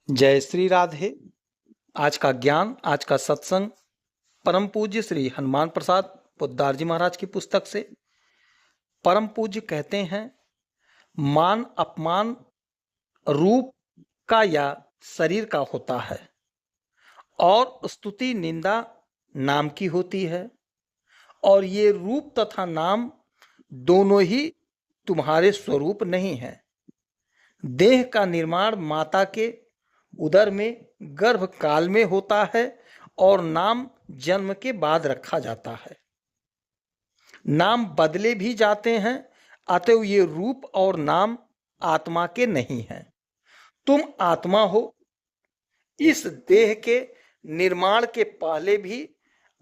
जय श्री राधे। आज का ज्ञान, आज का सत्संग परम पूज्य श्री हनुमान प्रसाद पोद्दार जी महाराज की पुस्तक से। परम पूज्य कहते हैं, मान अपमान रूप का या शरीर का होता है और स्तुति निंदा नाम की होती है, और ये रूप तथा नाम दोनों ही तुम्हारे स्वरूप नहीं है। देह का निर्माण माता के उदर में गर्भ काल में होता है और नाम जन्म के बाद रखा जाता है। नाम बदले भी जाते हैं, अतएव ये रूप और नाम आत्मा के नहीं हैं। तुम आत्मा हो। इस देह के निर्माण के पहले भी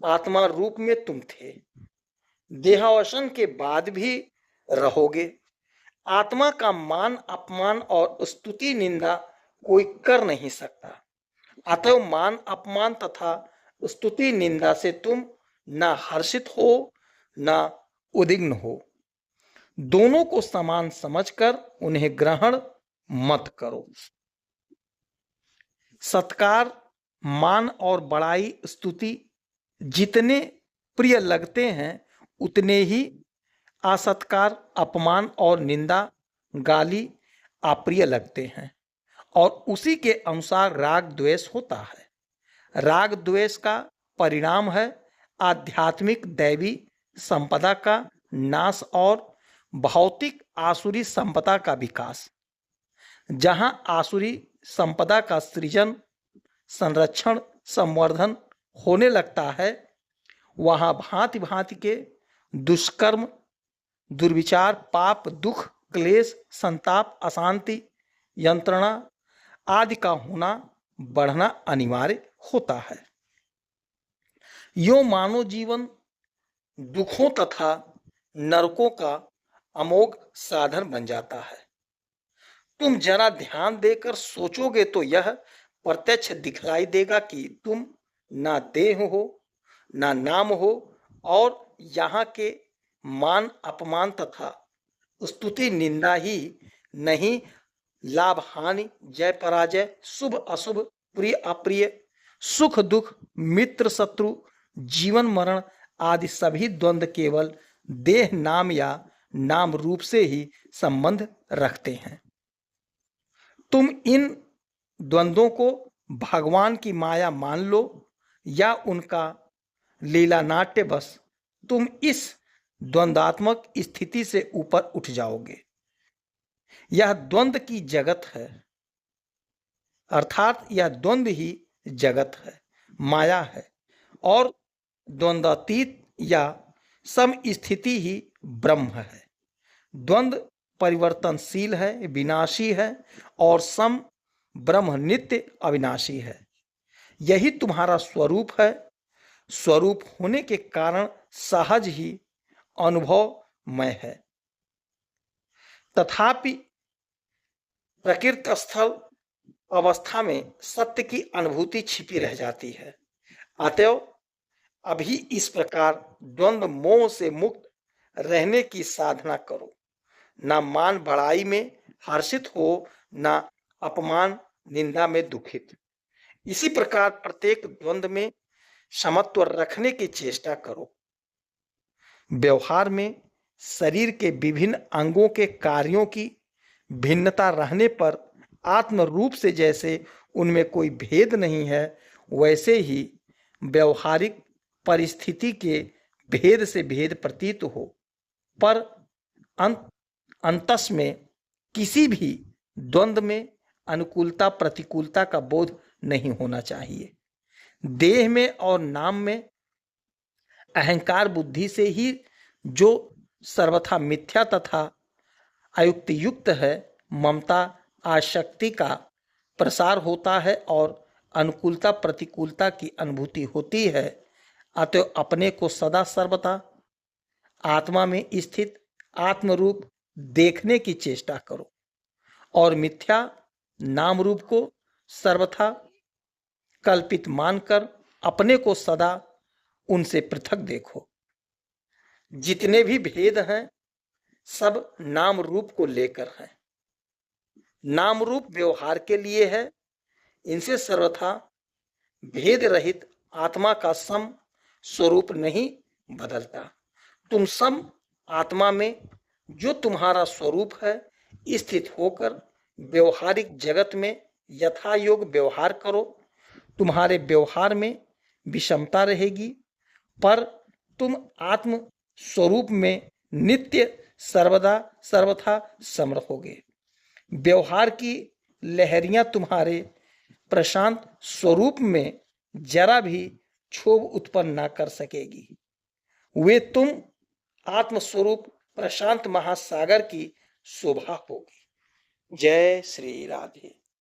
आत्मा रूप में तुम थे, देहावसान के बाद भी रहोगे। आत्मा का मान अपमान और स्तुति निंदा कोई कर नहीं सकता, अतएव मान अपमान तथा स्तुति निंदा से तुम न हर्षित हो न उद्विग्न हो। दोनों को समान समझकर उन्हें ग्रहण मत करो। सत्कार, मान और बड़ाई, स्तुति जितने प्रिय लगते हैं, उतने ही असत्कार, अपमान और निंदा, गाली अप्रिय लगते हैं, और उसी के अनुसार राग द्वेष होता है। राग द्वेष का परिणाम है आध्यात्मिक दैवी संपदा का नाश और भौतिक आसुरी संपदा का विकास। जहां आसुरी संपदा का सृजन, संरक्षण, संवर्धन होने लगता है, वहां भांति भांति के दुष्कर्म, दुर्विचार, पाप, दुख, क्लेश, संताप, अशांति, यंत्रणा आदि का होना बढ़ना अनिवार्य होता है। यो मानव जीवन दुखों तथा नरकों का अमोघ साधन बन जाता है। तुम जरा ध्यान देकर सोचोगे तो यह प्रत्यक्ष दिखलाई देगा कि तुम ना देह हो ना नाम हो, और यहाँ के मान अपमान तथा स्तुति निंदा ही नहीं, लाभ हानि, जय पराजय, शुभ अशुभ, प्रिय अप्रिय, सुख दुख, मित्र शत्रु, जीवन मरण आदि सभी द्वंद्व केवल देह नाम या नाम रूप से ही संबंध रखते हैं। तुम इन द्वंद्वों को भगवान की माया मान लो या उनका लीला नाट्य, बस तुम इस द्वंद्वात्मक स्थिति से ऊपर उठ जाओगे। यह द्वंद्व की जगत है, अर्थात यह द्वंद्व ही जगत है, माया है, और द्वंद्वातीत या सम स्थिति ही ब्रह्म है। द्वंद्व परिवर्तनशील है, विनाशी है, और सम ब्रह्म नित्य अविनाशी है। यही तुम्हारा स्वरूप है। स्वरूप होने के कारण सहज ही अनुभवमय है। तथापि प्रकृति स्थल अवस्था में सत्य की अनुभूति छिपी रह जाती है। अतएव अभी इस प्रकार द्वंद्व मोह से मुक्त रहने की साधना करो। न मान बढ़ाई में हर्षित हो, न अपमान निंदा में दुखित। इसी प्रकार प्रत्येक द्वंद्व में समत्व रखने की चेष्टा करो। व्यवहार में शरीर के विभिन्न अंगों के कार्यों की भिन्नता रहने पर आत्म रूप से जैसे उनमें कोई भेद नहीं है, वैसे ही व्यवहारिक परिस्थिति के भेद से भेद प्रतीत हो, पर अंतस में किसी भी द्वंद्व में अनुकूलता प्रतिकूलता का बोध नहीं होना चाहिए। देह में और नाम में अहंकार बुद्धि से ही जो सर्वथा मिथ्या तथा अयुक्त युक्त है, ममता आसक्ति का प्रसार होता है और अनुकूलता प्रतिकूलता की अनुभूति होती है। अतः अपने को सदा सर्वथा आत्मा में स्थित आत्मरूप देखने की चेष्टा करो, और मिथ्या नाम रूप को सर्वथा कल्पित मानकर अपने को सदा उनसे पृथक देखो। जितने भी भेद हैं, सब नाम रूप को लेकर हैं। नाम रूप व्यवहार के लिए है, इनसे सर्वथा भेद रहित आत्मा का सम स्वरूप नहीं बदलता। तुम सम आत्मा में जो तुम्हारा स्वरूप है स्थित होकर व्यवहारिक जगत में यथा योग व्यवहार करो। तुम्हारे व्यवहार में विषमता रहेगी, पर तुम आत्म स्वरूप में नित्य सर्वदा सर्वथा सम रहोगे। व्यवहार की लहरियां तुम्हारे प्रशांत स्वरूप में जरा भी क्षोभ उत्पन्न न कर सकेगी। वे तुम आत्मस्वरूप प्रशांत महासागर की शोभा होगी। जय श्री राधे।